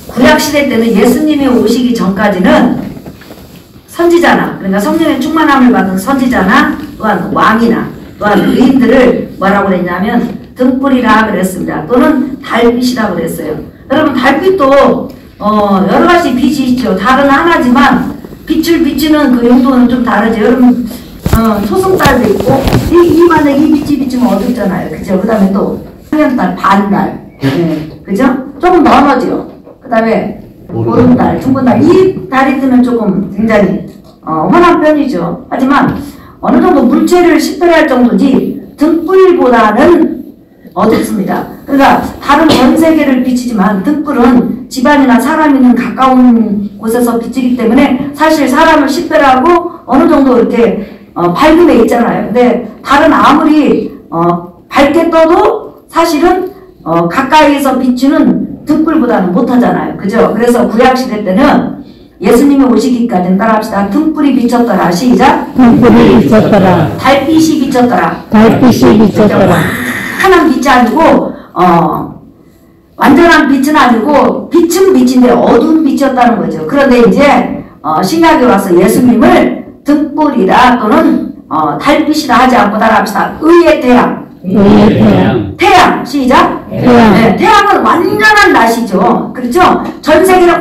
구약시대 때는 예수님이 오시기 전까지는 선지자나, 그러니까 성령의 충만함을 받은 선지자나 또한 왕이나 또한 의인들을 뭐라고 그랬냐면 등불이라 그랬습니다. 또는 달빛이라 그랬어요. 여러분 달빛도 여러 가지 빛이 있죠. 달은 하나지만 빛을 비추는 그 용도는 좀 다르죠. 여러분 초승달도 있고 만약 이 빛이 비추면 어둡잖아요. 그죠? 그 다음에 또 황현달, 반달, 그죠? 조금 너너죠. 그 다음에 보름달, 중분달, 이 달이 뜨면 조금 굉장히 환한 편이죠. 하지만 어느 정도 물체를 식별할 정도지 등불보다는 어둡습니다. 그러니까 다른 전 세계를 비치지만 등불은 집안이나 사람 있는 가까운 곳에서 비치기 때문에 사실 사람을 식별하고 어느 정도 이렇게 밝음에 있잖아요. 근데 달은 아무리 밝게 떠도 사실은 가까이에서 비추는 등불보다는 못하잖아요. 그죠? 그래서 구약시대 때는 예수님이 오시기까지는 따라합시다. 등불이 비쳤더라. 시작. 등불이 비쳤더라. 달빛이 비쳤더라. 달빛이 비쳤더라. 환한 빛이 아니고 완전한 빛은 아니고 빛은 빛인데 어두운 빛이었다는 거죠. 그런데 이제 신약에 와서 예수님을 등불이라 또는 달빛이라 하지 않고 따라합시다. 의의 태양. 의의 태양. 태양. 시작. 태양. 네, 태양은 완전한 낮이죠. 그렇죠? 전 세계를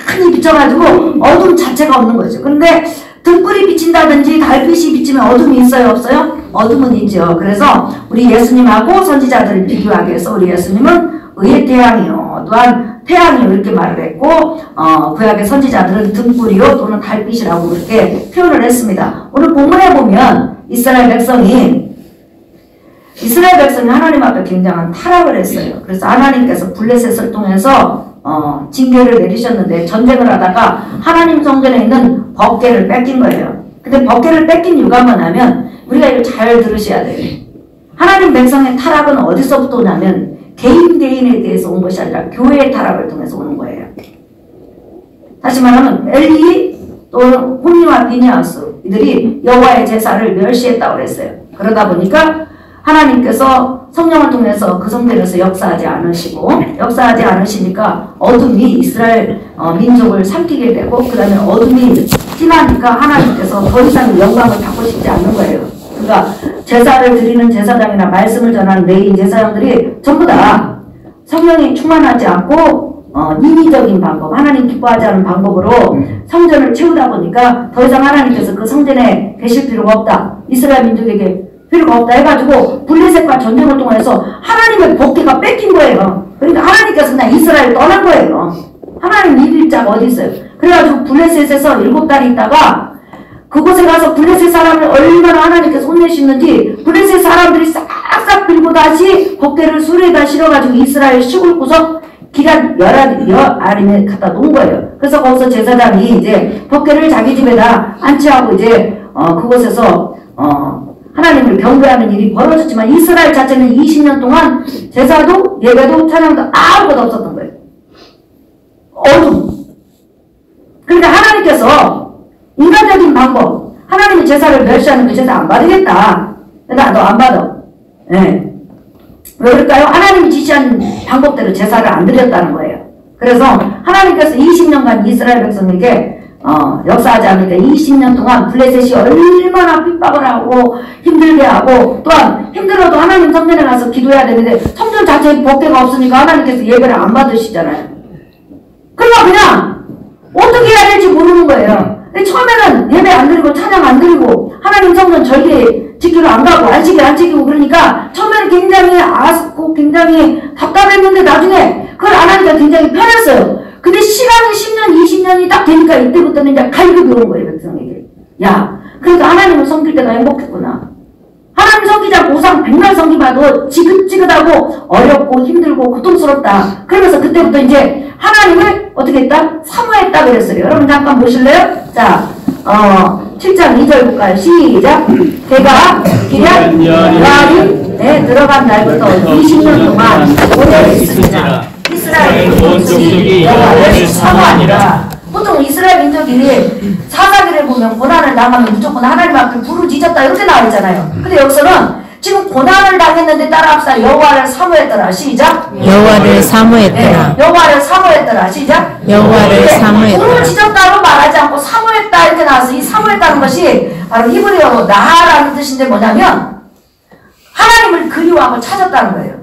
환히 비춰가지고 어둠 자체가 없는 거죠. 그런데 등불이 비친다든지 달빛이 비치면 어둠이 있어요? 없어요? 어둠은 있죠. 그래서 우리 예수님하고 선지자들을 비교하기 위해서 우리 예수님은 의의 태양이요. 또한 태양이요. 이렇게 말을 했고 구약의 선지자들은 등불이요 또는 달빛이라고 이렇게 표현을 했습니다. 오늘 본문에 보면 이스라엘 백성이 하나님 앞에 굉장한 타락을 했어요. 그래서 하나님께서 블레셋을 통해서 징계를 내리셨는데 전쟁을 하다가 하나님 성전에 있는 법궤를 뺏긴 거예요. 근데 법궤를 뺏긴 이유가 뭐냐면 우리가 이거 잘 들으셔야 돼요. 하나님 백성의 타락은 어디서부터 오냐면 개인에 대해서 온 것이 아니라 교회의 타락을 통해서 오는 거예요. 다시 말하면 엘리 또 홈리와 비니아스 이들이 여호와의 제사를 멸시했다고 그랬어요. 그러다 보니까 하나님께서 성령을 통해서 그 성전에서 역사하지 않으시니까 어둠이 이스라엘 민족을 삼키게 되고 그 다음에 어둠이 티나니까 하나님께서 더 이상 영광을 받고 싶지 않는 거예요. 그러니까 제사를 드리는 제사장이나 말씀을 전하는 레위 제사장들이 전부 다 성령이 충만하지 않고 인위적인 방법, 하나님 기뻐하지 않은 방법으로 성전을 채우다 보니까 더 이상 하나님께서 그 성전에 계실 필요가 없다. 이스라엘 민족에게 필요가 없다 해가지고 블레셋과 전쟁을 통해서 하나님의 법궤가 뺏긴 거예요. 그러니까 하나님께서 그냥 이스라엘을 떠난 거예요. 하나님 이길 자가 어디 있어요. 그래가지고 블레셋에서 7달이 있다가 그곳에 가서 블레셋 사람을 얼마나 하나님께서 혼내시는지 블레셋 사람들이 싹싹 빌고 다시 법궤를 수레에다 실어가지고 이스라엘 시골 구석 기란 여아림에 갖다 놓은 거예요. 그래서 거기서 제사장이 이제 법궤를 자기 집에다 안치하고 이제 그곳에서 하나님을 경배하는 일이 벌어졌지만 이스라엘 자체는 20년 동안 제사도 예배도 찬양도 아무것도 없었던 거예요. 어둠. 그러니까 하나님께서 인간적인 방법, 하나님의 제사를 멸시하는 그 제사 안 받으겠다. 너 안 받아. 네. 왜 그럴까요? 하나님이 지시한 방법대로 제사를 안 드렸다는 거예요. 그래서 하나님께서 20년간 이스라엘 백성에게 역사하지 않으니까 20년 동안 블레셋이 얼마나 핍박을 하고 힘들게 하고 또한 힘들어도 하나님 성전에 가서 기도해야 되는데 성전 자체에 법궤가 없으니까 하나님께서 예배를 안 받으시잖아요. 그러니까 그냥 어떻게 해야 될지 모르는 거예요. 근데 처음에는 예배 안 드리고 찬양 안 드리고 하나님 성전 절개 지키러 안 가고 안식일 안 지키고 그러니까 처음에는 굉장히 아쉽고 굉장히 답답했는데 나중에 그걸 안 하니까 굉장히 편했어요. 근데 시간이 10년, 20년이 딱 되니까 이때부터는 이제 갈급이 오는 거예요, 백성에게. 야, 그러니까 하나님을 섬길 때가 행복했구나. 하나님 섬기지 않고 우상 백날 섬기봐도 지긋지긋하고 어렵고 힘들고 고통스럽다. 그러면서 그때부터 이제 하나님을 어떻게 했다? 사모했다 그랬어요. 여러분 잠깐 보실래요? 자, 7장 2절 볼까요? 시작. 걔가 기럇 여아림에 들어간 날부터 20년 동안 오래 있습니다. 이스라엘 민족이 여호와를 사모하니라. 보통 이스라엘 민족이 사사기를 보면 고난을 당하면 무조건 하나님 앞에 부르짖었다 이렇게 나와 있잖아요. 근데 여기서는 지금 고난을 당했는데 따라합시다. 여호와를 사모했더라. 시작. 여호와를 사모했더라. 여호와를 사모했더라. 시작. 여호와를 사모했더라. 불을 지졌다고 말하지 않고 사모했다 이렇게 나와서 이 사모했다는 것이 바로 히브리어로 나하라는 뜻인데 뭐냐면 하나님을 그리워하고 찾았다는 거예요.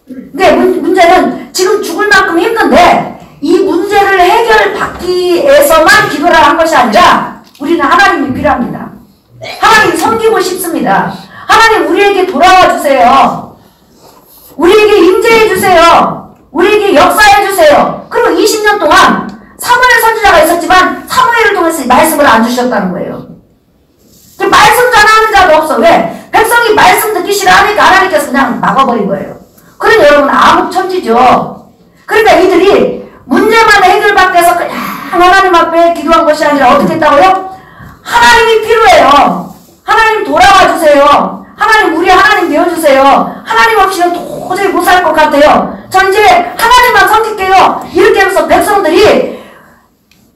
근데 문제는 지금 죽을 만큼 힘든데 이 문제를 해결받기 위해서만 기도를 한 것이 아니라 우리는 하나님이 필요합니다. 하나님 섬기고 싶습니다. 하나님 우리에게 돌아와 주세요. 우리에게 임재해 주세요. 우리에게 역사해 주세요. 그리고 20년 동안 사무엘 선지자가 있었지만 사무엘을 통해서 말씀을 안 주셨다는 거예요. 말씀 전하는 자도 없어. 왜? 백성이 말씀 듣기 싫어하니까 하나님께서 그냥 막아버린 거예요. 그러니 여러분 암흑천지죠. 그러니까 이들이 문제만 해결받기 위해서 그냥 하나님 앞에 기도한 것이 아니라 어떻게 했다고요? 하나님이 필요해요. 하나님 돌아와 주세요. 하나님 우리 하나님 되어주세요. 하나님 없이는 도저히 못 살 것 같아요. 저 이제 하나님만 섬길게요. 이렇게 하면서 백성들이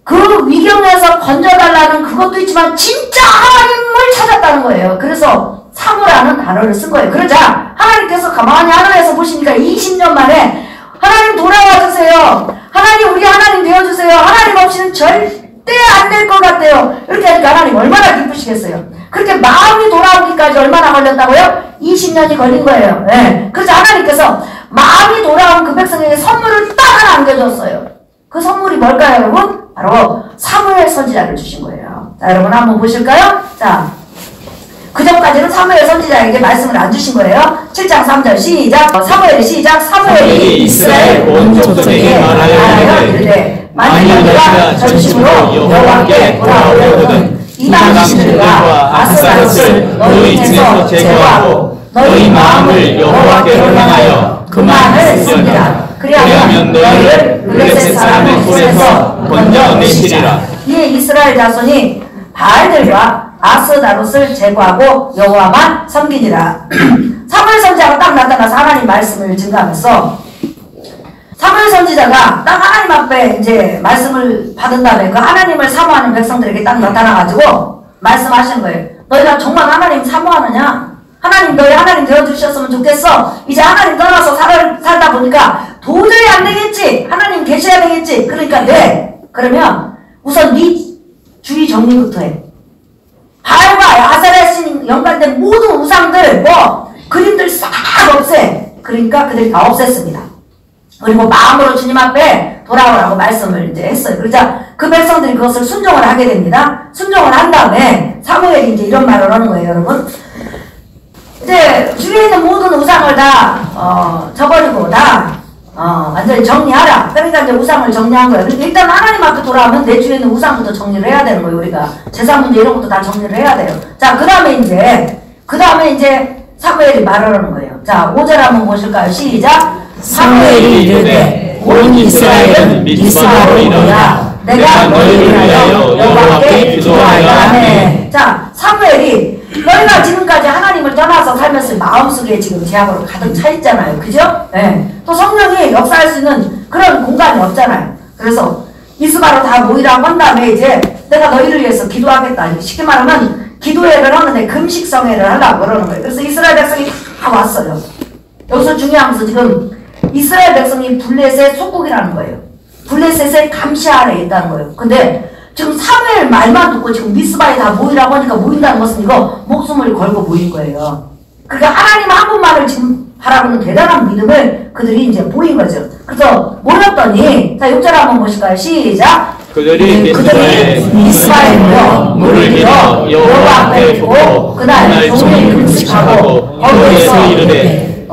그 위경에서 건져달라는 그것도 있지만 진짜 하나님을 찾았다는 거예요. 그래서 사모라는 단어를 쓴 거예요. 그러자 하나님께서 가만히 하늘에서 보시니까 20년 만에 하나님 돌아와 주세요. 하나님 우리 하나님 되어주세요. 하나님 없이는 절대 안 될 것 같아요. 이렇게 하니까 하나님 얼마나 기쁘시겠어요. 그렇게 마음이 돌아오기까지 얼마나 걸렸다고요? 20년이 걸린 거예요. 네. 그래서 하나님께서 마음이 돌아온 그 백성에게 선물을 딱 하나 안겨줬어요. 그 선물이 뭘까요, 여러분? 바로 사무엘 선지자를 주신 거예요. 자, 여러분 한번 보실까요? 자, 그 전까지는 사무엘 선지자에게 말씀을 안 주신 거예요. 7장 3절 시작. 사무엘이 시작. 사무엘이 이스라엘 온 족속에게 말하여 이르되 만일 너희가 전심으로 여호와께 돌아오려거든 이방신들과 아스타롯을 너희 중에서 제거하고 너희 마음을 여호와께로 향하여 그만을 쓰리라. 그리하면 너희를 블레셋 사람의 손에서 건져내시리라. 이에 이스라엘 자손이 바알들과 아스다롯을 제거하고 여호와만 섬기니라. 사무엘 선지자가 딱 나타나서 하나님 말씀을 증거하면서 사무엘 선지자가 딱 하나님 앞에 이제 말씀을 받은 다음에 그 하나님을 사모하는 백성들에게 딱 나타나가지고 말씀하시는 거예요. 너희가 정말 하나님 사모하느냐? 하나님 너희 하나님 되어주셨으면 좋겠어. 이제 하나님 떠나서 살다 보니까 도저히 안 되겠지. 하나님 계셔야 되겠지. 그러니까 네. 그러면 우선 네 주의 정리부터 해. 바알과 아세라신 연관된 모든 우상들 그림들 싹 없애. 그러니까 그들이 다 없앴습니다. 그리고 마음으로 주님 앞에 돌아오라고 말씀을 이제 했어요. 그러자 그 백성들이 그것을 순종을 하게 됩니다. 순종을 한 다음에 사무엘이 이제 이런 말을 하는 거예요, 여러분. 이제 주위에 있는 모든 우상을 다 저버리고 다 완전히 정리하라. 그러니까 이제 우상을 정리한 거예요. 그러니까 일단 하나님 앞에 돌아오면 내 주위에 있는 우상부터 정리를 해야 되는 거예요. 우리가 제사 문제 이런 것도 다 정리를 해야 돼요. 자, 그 다음에 이제 사무엘이 말을 하는 거예요. 자, 5절 한번 보실까요? 시작. 사무엘이 이르되 온 이스라엘은 미스바로 일어나 내가 너희를 위하여 여호와께 기도하여야 하네. 자, 사무엘이 너희가 지금까지 하나님을 떠나서 살면서 마음속에 지금 죄악으로 가득 차 있잖아요. 그죠? 네. 또 성령이 역사할 수 있는 그런 공간이 없잖아요. 그래서 미스바로 다 모이라고 한 다음에 이제 내가 너희를 위해서 기도하겠다. 쉽게 말하면 기도회를 하는데 금식성회를 하려고 그러는 거예요. 그래서 이스라엘 백성이 다 왔어요. 여기서 중요한 것은 지금 이스라엘 백성이 블레셋 속국이라는 거예요. 블레셋의 감시 아래에 있다는 거예요. 근데 지금 사무엘 말만 듣고 지금 미스바에 다 모이라고 하니까 모인다는 것은 이거 목숨을 걸고 모인 거예요. 그러니까 하나님 한 분만을 지금 바라보는 대단한 믿음을 그들이 이제 보인 거죠. 그래서 모였더니 자 6절 한번 보실까요? 시작. 그들이 미스바에 모여 물을 길어 여호와 앞에 두고 그날 종일 금식하고 거기에서 이르되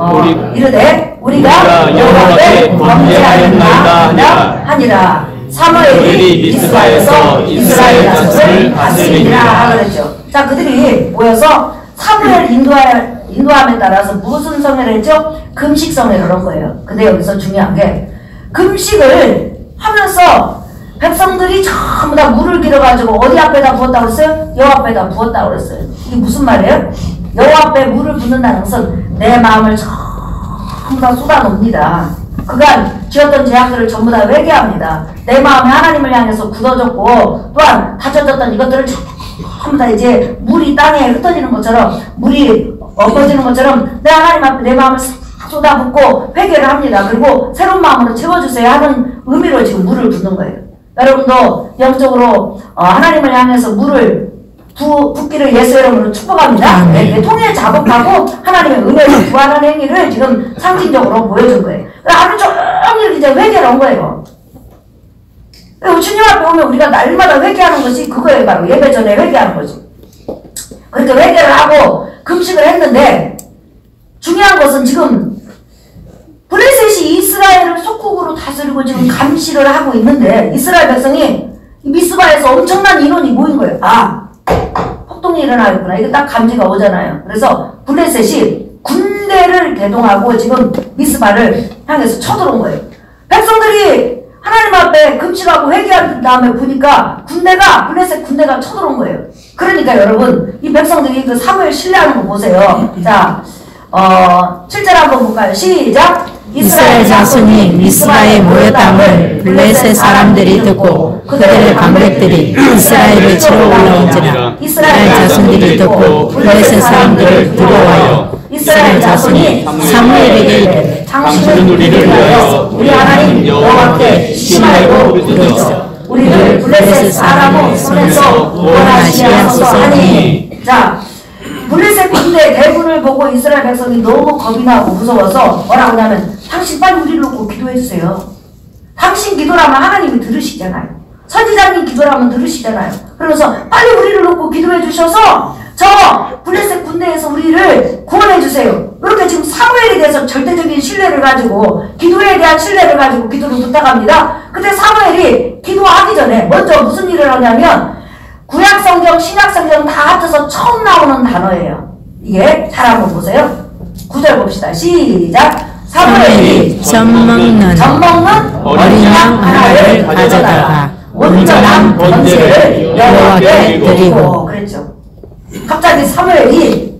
우리가 여호와께 범죄하였나이다 하니라. 사무엘이 미스바에서 이스라엘 자손을 다스리니라 하그랬죠. 자, 그들이 모여서 사무엘 인도함에 따라서 무슨 성회를 했죠? 금식 성회를 한 거예요. 근데 여기서 중요한 게 금식을 하면서 백성들이 전부 다 물을 길어가지고 어디 앞에다 부었다고 그랬어요? 여호와 앞에다 부었다고 그랬어요. 이게 무슨 말이에요? 여호와 앞에 물을 붓는다는 것은 내 마음을 전부 다 쏟아놓습니다. 그간 지었던 죄악들을 전부 다 회개합니다. 내 마음이 하나님을 향해서 굳어졌고 또한 다쳐졌던 이것들을 전부 다 이제 물이 땅에 흩어지는 것처럼 물이 엎어지는 것처럼 내 하나님 앞에 내 마음을 싹 쏟아붓고 회개를 합니다. 그리고 새로운 마음으로 채워주세요 하는 의미로 지금 물을 붓는 거예요. 여러분도 영적으로 하나님을 향해서 물을 붓기를 예수 이름으로 축복합니다. 네, 통일 작업하고 하나님의 은혜를 구하는 행위를 지금 상징적으로 보여준 거예요. 하루 종일 이제 회개를 한 거예요. 주님 앞에 오면 우리가 날마다 회개하는 것이 그거예요. 바로 예배 전에 회개하는 거지. 그렇게 회개를 하고 금식을 했는데 중요한 것은 지금 블레셋이 이스라엘을 속국으로 다스리고 지금 감시를 하고 있는데 이스라엘 백성이 미스바에서 엄청난 인원이 모인 거예요. 폭동이 일어나겠구나. 이게 딱 감지가 오잖아요. 그래서 블레셋이 군대를 대동하고 지금 미스바를 향해서 쳐들어온 거예요. 백성들이 하나님 앞에 금식하고 회개한 다음에 보니까 블레셋 군대가 쳐들어온 거예요. 그러니까 여러분 이 백성들이 그 사무엘 신뢰하는 거 보세요. 자, 7절 한번 볼까요? 시작! 이스라엘 자손이 미스바에 모였다함을 블레셋 사람들이 듣고 그들의 방백들이 이스라엘을 치러 올라온지라. 이스라엘 자손들이 듣고 블레셋 사람들을 두려워하여 이스라엘 자손이 사무엘에게 이르되 당신은 우리를 위하여 우리 하나님 여호와께 심하고 부르짖어 우리를 블레셋 사람의 손에서 구원하시게 하소서 하니. 자, 블레셋 군대 대군을 보고 이스라엘 백성이 너무 겁이 나고 무서워서 뭐라고 하냐면 당신 빨리 우리를 놓고 기도해 주세요. 당신 기도라면 하나님이 들으시잖아요. 선지자님 기도라면 들으시잖아요. 그러면서 빨리 우리를 놓고 기도해 주셔서 저 블레셋 군대에서 우리를 구원해 주세요. 이렇게 지금 사무엘에 대해서 절대적인 신뢰를 가지고 기도에 대한 신뢰를 가지고 기도를 부탁합니다. 근데 사무엘이 기도하기 전에 먼저 무슨 일을 하냐면 구약성경, 신약성경 다 합쳐서 처음 나오는 단어예요. 이게 잘 한번 보세요. 9절 봅시다. 시작! 사무엘이 젖 먹는 어린 양 하나를 가져다가 온전한 번제를 여호와께 드리고. 그랬죠. 갑자기 사무엘이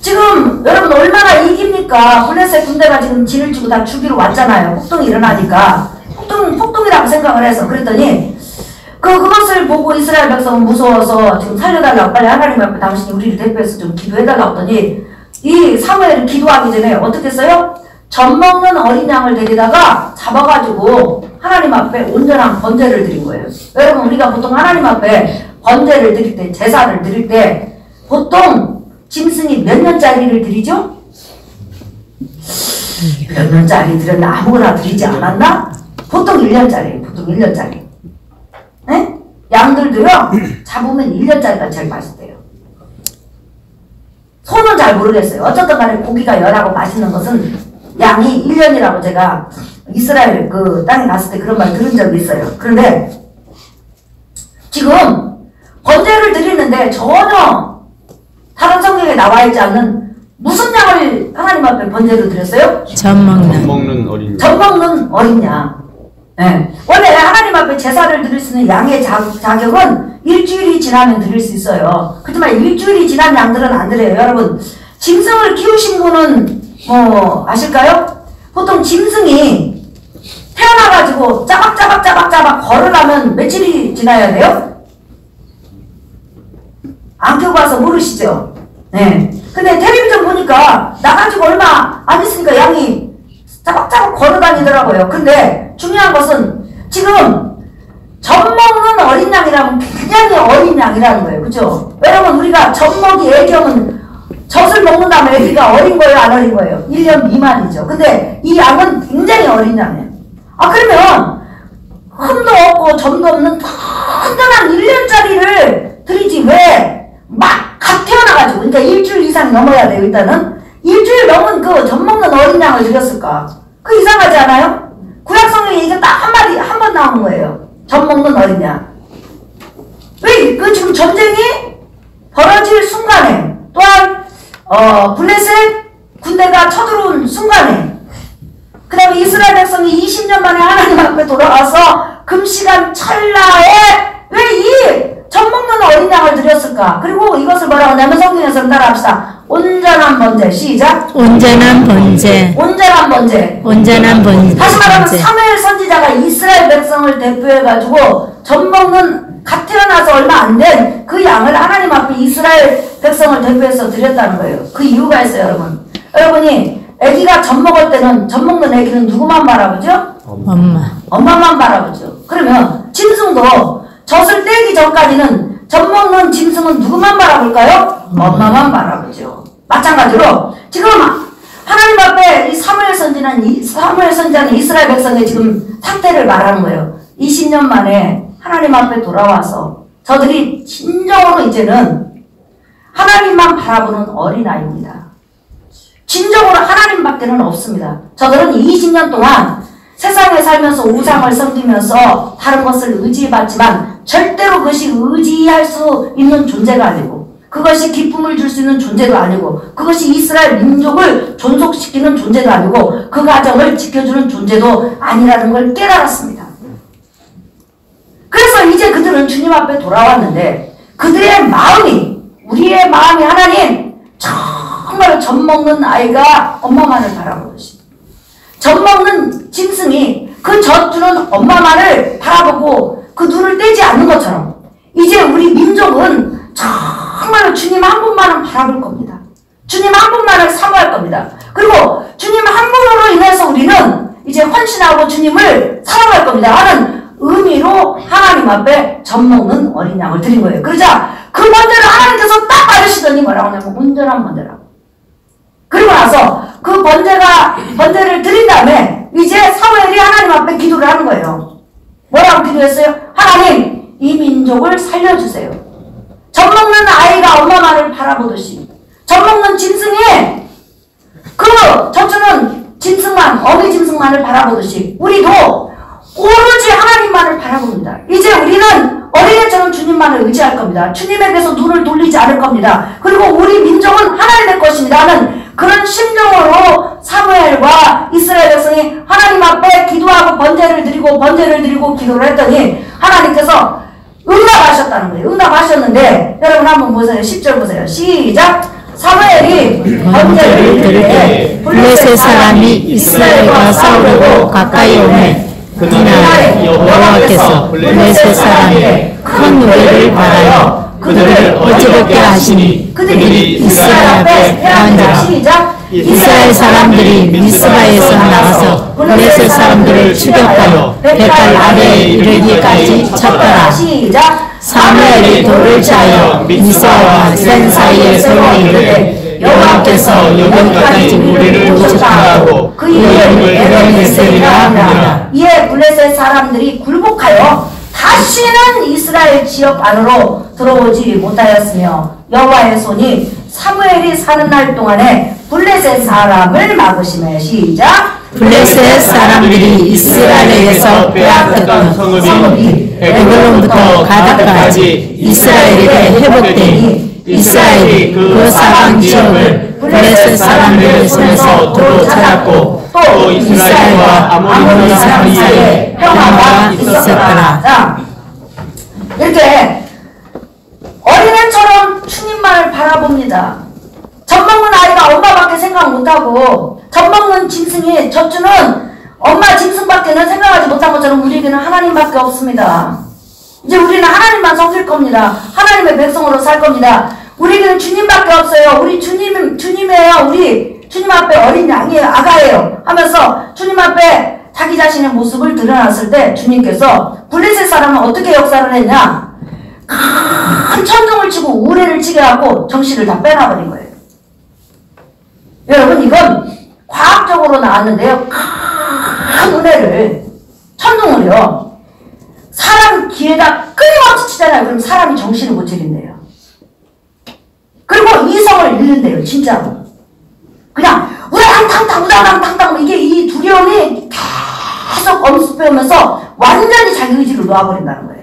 지금 여러분 얼마나 이깁니까? 블레셋 군대가 지금 진을 치고 다 죽이러 왔잖아요. 폭동이 일어나니까 폭동이라고 생각을 해서 그랬더니 그것을 보고 이스라엘 백성은 무서워서 지금 살려달라고 빨리 하나님 앞에 당신이 우리를 대표해서 좀 기도해달라고 했더니 이 사무엘이 기도하기 전에 어떻게 했어요? 젖 먹는 어린 양을 데리다가 잡아가지고 하나님 앞에 온전한 번제를 드린 거예요. 여러분 우리가 보통 하나님 앞에 번제를 드릴 때 제사를 드릴 때 보통 짐승이 몇 년짜리를 드리죠? 몇 년짜리 드렸나? 아무거나 드리지 않았나? 보통 1년짜리 보통 1년짜리. 네? 양들도요 잡으면 1년짜리가 제일 맛있대요. 소는 잘 모르겠어요. 어쨌든 간에 고기가 연하고 맛있는 것은 양이 1년이라고 제가 이스라엘 그 땅에 갔을 때 그런 말 들은 적이 있어요. 그런데 지금 번제를 드리는데 전혀 다른 성경에 나와 있지 않는 무슨 양을 하나님 앞에 번제로 드렸어요? 젖 먹는 젖 먹는 어린 양. 네. 원래 하나님 앞에 제사를 드릴 수 있는 양의 자격은 일주일이 지나면 드릴 수 있어요. 그렇지만 일주일이 지난 양들은 안 드려요. 여러분 짐승을 키우신 분은 뭐 아실까요? 보통 짐승이 태어나가지고 짜박짜박 걸으려면 며칠이 지나야 돼요? 안 키우고 와서 모르시죠? 네. 근데 텔레비전 보니까 나가지고 얼마 안 있으니까 양이 짜박짜박 걸어다니더라고요. 근데 중요한 것은 지금 젖 먹는 어린 양이라면 굉장히 어린 양이라는 거예요. 그죠? 왜냐면 우리가 젖먹이 애기하면 젖을 먹는다면 애기가 어린 거예요? 안 어린 거예요? 1년 미만이죠. 근데 이 양은 굉장히 어린 양이에요. 그러면 흠도 없고 점도 없는 단단한 1년짜리를 드리지 왜 막 갓 태어나가지고 그러니까 일주일 이상 넘어야 돼요. 일단은 일주일 넘은 그 젖 먹는 어린 양을 드렸을까? 그 이상하지 않아요? 구약성경에 이게 딱 한마디 한 번 나온 거예요. 젖 먹는 어린 양. 왜 그 지금 전쟁이 벌어질 순간에 또한 블레셋 군대가 쳐들어온 순간에 그 다음에 이스라엘 백성이 20년 만에 하나님 앞에 돌아와서 금시간 찰나에 왜 이 젖 먹는 어린 양을 드렸을까? 그리고 이것을 뭐라고 하냐면 성경에서 따라합시다. 온전한 번제. 시작. 온전한 번제. 온전한 번제. 온전한 번제. 다시 말하면 사무엘 선지자가 이스라엘 백성을 대표해가지고 젖 먹는 갓 태어나서 얼마 안 된 그 양을 하나님 앞에 이스라엘 백성을 대표해서 드렸다는 거예요. 그 이유가 있어요, 여러분. 여러분이 아기가 젖 먹을 때는 젖 먹는 아기는 누구만 바라보죠? 엄마만 바라보죠. 그러면 짐승도 젖을 떼기 전까지는 젖 먹는 짐승은 누구만 바라볼까요? 엄마만 바라보죠. 마찬가지로 지금 하나님 앞에 이 사무엘 선지자는 이스라엘 백성의 지금 상태를 말하는 거예요. 20년 만에 하나님 앞에 돌아와서 저들이 진정으로 이제는 하나님만 바라보는 어린아이입니다. 진정으로 하나님밖에는 없습니다. 저들은 20년 동안 세상에 살면서 우상을 섬기면서 다른 것을 의지해봤지만 절대로 그것이 의지할 수 있는 존재가 아니고 그것이 기쁨을 줄 수 있는 존재도 아니고 그것이 이스라엘 민족을 존속시키는 존재도 아니고 그 가정을 지켜주는 존재도 아니라는 걸 깨달았습니다. 그래서 이제 그들은 주님 앞에 돌아왔는데 그들의 마음이 우리의 마음이 하나님 정말로 젖 먹는 아이가 엄마만을 바라보듯이 젖 먹는 짐승이 그 젖 주는 엄마만을 바라보고 그 눈을 떼지 않는 것처럼 이제 우리 민족은 정말로 주님 한 분만은 바라볼 겁니다. 주님 한 분만을 사모할 겁니다. 그리고 주님 한 분으로 인해서 우리는 이제 헌신하고 주님을 사랑할 겁니다 하는 의미로 하나님 앞에 젖 먹는 어린 양을 드린 거예요. 그러자 그 번제를 하나님께서 딱 받으시더니 뭐라고 하냐면 온전한 번제라고. 그리고 나서 그 번제를 드린 다음에 이제 사무엘이 하나님 앞에 기도를 하는 거예요. 뭐라고 기도했어요? 하나님, 이 민족을 살려주세요. 젖 먹는 아이가 엄마만을 바라보듯이 젖 먹는 짐승이 그 젖주는 짐승만, 어미 짐승만을 바라보듯이 우리도 오로지 하나님만을 바라봅니다. 이제 우리는 어린애처럼 주님만을 의지할 겁니다. 주님에게서 눈을 돌리지 않을 겁니다. 그리고 우리 민족은 하나님의 것입니다 하는 그런 심정으로 사무엘과 이스라엘 백성이 하나님 앞에 기도하고 번제를 드리고 기도를 했더니 하나님께서 응답하셨다는 거예요. 응답하셨는데 여러분 한번 보세요. 10절 보세요. 시작! 사무엘이 번제를 드릴 때 블레셋 사람이 이스라엘과 싸우려고 가까이 오매 그날에 여호와께서 블레셋 사람에게 큰 노래를 받아요. 그들을 어지럽게 하시니 그들이 이스라엘 앞에 패한지라. 시작! 이스라엘 사람들이 미스바에서 나가서 블레셋 사람들을 추격하여 백발 아래에 이르기까지 쳤더라. 시작! 사무엘이 돌을 차여 미스바와 센 사이에 세워 이르되 여호와께서 여기까지 우리를 도착하고 그 이름을 에벤에셀이라 하니라. 이에 블레셋 사람들이 굴복하여 다시는 이스라엘 지역 안으로 들어오지 못하였으며 여호와의 손이 사무엘이 사는 날 동안에 블레셋 사람을 막으시며 시작! 블레셋 사람들이 이스라엘에서 빼앗겼던 성읍이 에글론부터 가다까지 이스라엘에게 회복되니 이스라엘이 그 사방 지역을 블레셋 사람들의 손에서 도로 찾았고 또 이스라엘과 아모리 사람 사이에 평화가 있었더라. 자, 이렇게 어린애처럼 주님만을 바라봅니다. 젖 먹는 아이가 엄마밖에 생각 못하고 젖 먹는 짐승이 젖주는 엄마 짐승밖에는 생각하지 못한 것처럼 우리에게는 하나님밖에 없습니다. 이제 우리는 하나님만 섬길 겁니다. 하나님의 백성으로 살 겁니다. 우리에게는 주님밖에 없어요. 우리 주님이에요. 우리 주님 앞에 어린 양이에요. 아가예요. 하면서 주님 앞에 자기 자신의 모습을 드러났을 때 주님께서 블레셋 사람은 어떻게 역사를 했냐? 큰 천둥을 치고 우레를 치게 하고 정신을 다 빼놔버린 거예요. 여러분 이건 과학적으로 나왔는데요. 큰 우레를 천둥을요. 사람 귀에다 끊임없이 치잖아요. 그럼 사람이 정신을 못 차린대요. 그리고 이성을 잃는데요. 진짜로. 그냥 우당탕탕 우당탕탕 이게 이 두려움이 계속 엄습해오면서 완전히 자기 의지를 놓아버린다는 거예요.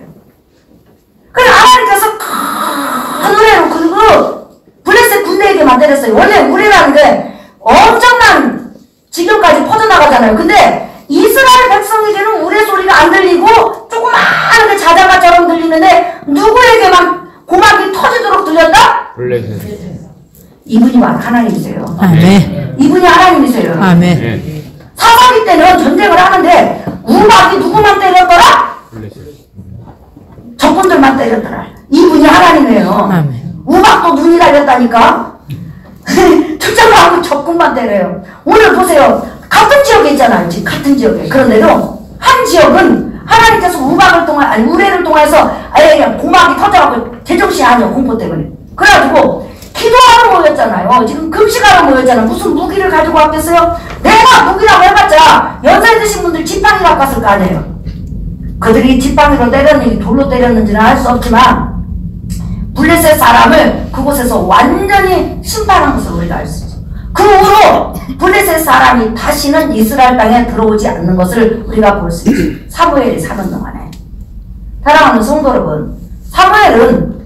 그래서 하나님께서 큰 우레로 그리고 블레셋 군대에게 만들었어요. 원래 우레라는 게 엄청난 지경까지 퍼져나가잖아요. 근데 이스라엘 백성에게는 우레 소리가 안 들리고 조그마하게 자장가처럼 들리는데 누구에게만 고막이 터지도록 들렸다? 블레셋. 이분이 하나님이세요. 아멘. 이분이 하나님이세요. 아멘. 사사기 때는 전쟁을 하는데 우박이 누구만 때렸더라? 블레셋. 적군들만 아멘. 우박도 눈이 달렸다니까. 특정하고 적군만 때려요. 오늘 보세요. 같은 지역에 있잖아요. 지금 같은 지역에. 그런데도 한 지역은 하나님께서 우박을 통해, 아니 우레를 통해서 아예 그냥 고막이 터져갖고 제정신이 아니야. 공포 때문에. 그래가지고 기도하러 모였잖아요. 지금 금식하러 모였잖아요. 무슨 무기를 가지고 왔겠어요? 내가 무기라고 해봤자 연세 드신 분들 지팡이 갖고 왔을 거 아니에요. 그들이 지팡이로 때렸는지 돌로 때렸는지는 알 수 없지만 블레셋 사람을 그곳에서 완전히 심판한 것을 우리가 알 수 있죠. 그 후로 블레셋 사람이 다시는 이스라엘 땅에 들어오지 않는 것을 우리가 볼 수 있죠. 사무엘이 사는 동안에. 사랑하는 성도 여러분, 사무엘은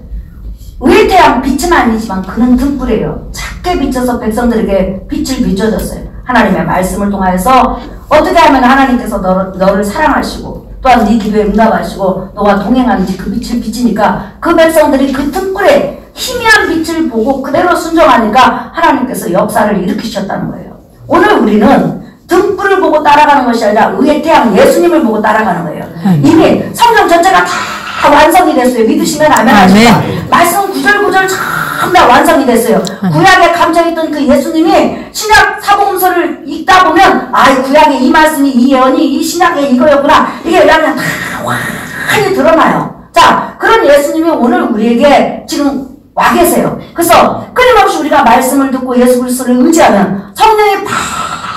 의의 태양 빛은 아니지만 그는 등불이에요. 작게 비춰서 백성들에게 빛을 비춰줬어요. 하나님의 말씀을 통하여서 어떻게 하면 하나님께서 너를 사랑하시고 또한 네 기도에 응답하시고 너와 동행하는지 그 빛을 비치니까 그 백성들이 그 등불에 희미한 빛을 보고 그대로 순종하니까 하나님께서 역사를 일으키셨다는 거예요. 오늘 우리는 등불을 보고 따라가는 것이 아니라 의의 태양 예수님을 보고 따라가는 거예요. 이미 성경 전체가 다 완성이 됐어요. 믿으시면 아멘 하십시오. 말씀 구절구절 전부 다 완성이 됐어요. 구약에 감춰있던 그 예수님이 신약 사복음서를 읽다 보면 아, 구약에 이 말씀이 이 예언이 이 신약에 이거였구나. 이게 그냥 다 완전히 드러나요. 자, 그런 예수님이 오늘 우리에게 지금 와 계세요. 그래서 끊임없이 우리가 말씀을 듣고 예수 그리스도를 의지하면 성령의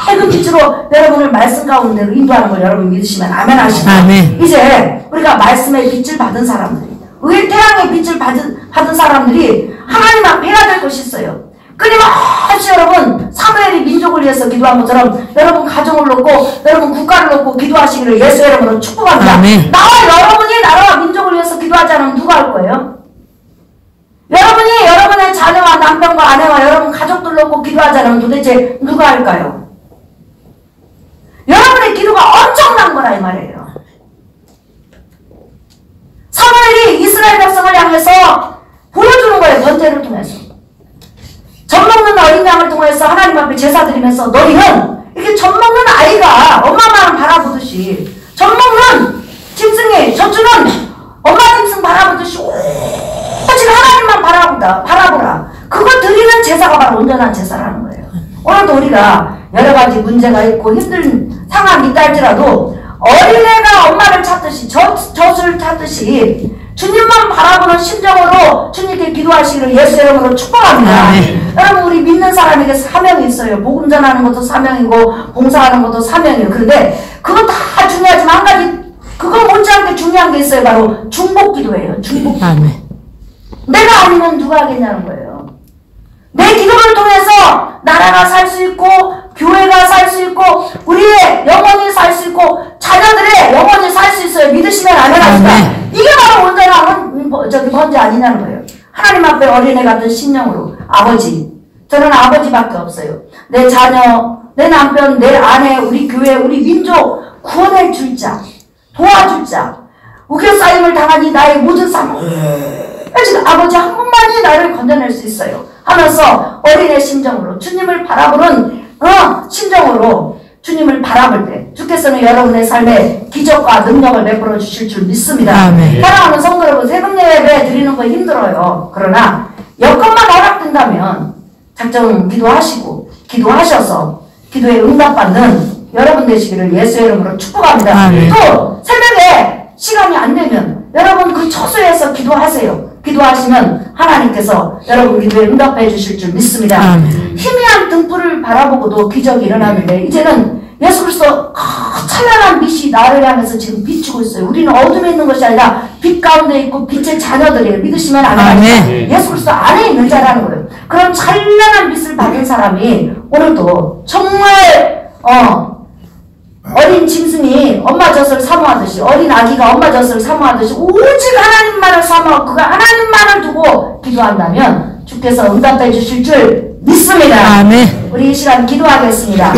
밝은 빛으로 여러분을 말씀 가운데로 인도하는 걸 여러분 믿으시면 아멘 하시고 이제 우리가 말씀의 빛을 받은 사람들이 의의 태양의 빛을 받은 사람들이 하나님 앞에 해야 될 것이 있어요. 끊임없이 여러분 사무엘이 민족을 위해서 기도한 것처럼 여러분 가정을 놓고 여러분 국가를 놓고 기도하시기를 예수의 이름으로 축복합니다. 나와 여러분이 나라와 민족을 위해서 기도하지 않으면 누가 할 거예요? 여러분이 여러분의 자녀와 남편과 아내와 여러분 가족들 놓고 기도하지 않으면 도대체 누가 할까요? 여러분의 기도가 엄청난 거라 이 말이에요. 사무엘이 이스라엘 백성을 향해서 보여주는 거예요. 번제를 통해서. 젖 먹는 어린 양을 통해서 하나님 앞에 제사 드리면서 너희는 이렇게 젖 먹는 아이가 엄마만 바라보듯이 젖 먹는 짐승이 젖주는 엄마 짐승 바라보듯이 오직 하나님만 바라보라. 그거 드리는 제사가 바로 온전한 제사라는 거예요. 오늘도 우리가 여러 가지 문제가 있고 힘든 상황이 있다 할지라도 어린애가 엄마를 찾듯이 젖을 찾듯이 주님만 바라보는 심정으로 주님께 기도하시기를 예수의 이름으로 축복합니다. 여러분 우리 믿는 사람에게 사명이 있어요. 복음 전하는 것도 사명이고 봉사하는 것도 사명이에요. 그런데 그거 다 중요하지만 한 가지 그거 못지않게 중요한 게 있어요. 바로 중보기도예요. 중보기도. 내가 아니면 누가 하겠냐는 거예요. 내 기도를 통해서 나라가 살 수 있고 교회가 살 수 있고 우리의 영혼이 살 수 있고 자녀들의 영혼이 살 수 있어요. 믿으시면 아멘 하시다. 이게 바로 온전한 번제 아니냐는 거예요. 하나님 앞에 어린애 같은 심령으로 아버지, 저는 아버지밖에 없어요. 내 자녀, 내 남편, 내 아내, 우리 교회, 우리 민족 구원해 줄 자, 도와줄 자, 우겨싸임을 당한 이 나의 모든 삶 지금 아버지 한 분만이 나를 건져낼 수 있어요 하면서 어린애 심정으로 주님을 바라보는 심정으로 주님을 바라볼 때 주께서는 여러분의 삶에 기적과 능력을 베풀어 주실 줄 믿습니다. 사랑하는 성도 여러분, 새벽 예배 드리는 거 힘들어요. 그러나 여건만 허락된다면 작정 기도하시고 기도하셔서 기도에 응답받는 여러분 되시기를 예수의 이름으로 축복합니다. 또 새벽에 시간이 안 되면 여러분 그 처소에서 기도하세요. 기도하시면 하나님께서 여러분 기도에 응답해 주실 줄 믿습니다. 희미한 등불을 바라보고도 기적이 일어나는데 이제는 예수 그리스도 찬란한 빛이 나를 향해서 지금 비추고 있어요. 우리는 어둠에 있는 것이 아니라 빛 가운데 있고 빛의 자녀들이에요. 믿으시면 아멘. 예수 그리스도 안에 있는 자라는 거예요. 그런 찬란한 빛을 받은 사람이 오늘도 정말 어린 짐승이 엄마 젖을 사모하듯이 어린 아기가 엄마 젖을 사모하듯이 오직 하나님만을 사모하고 그가 하나님만을 두고 기도한다면 주께서 응답해 주실 줄 믿습니다. 우리 이 시간 기도하겠습니다.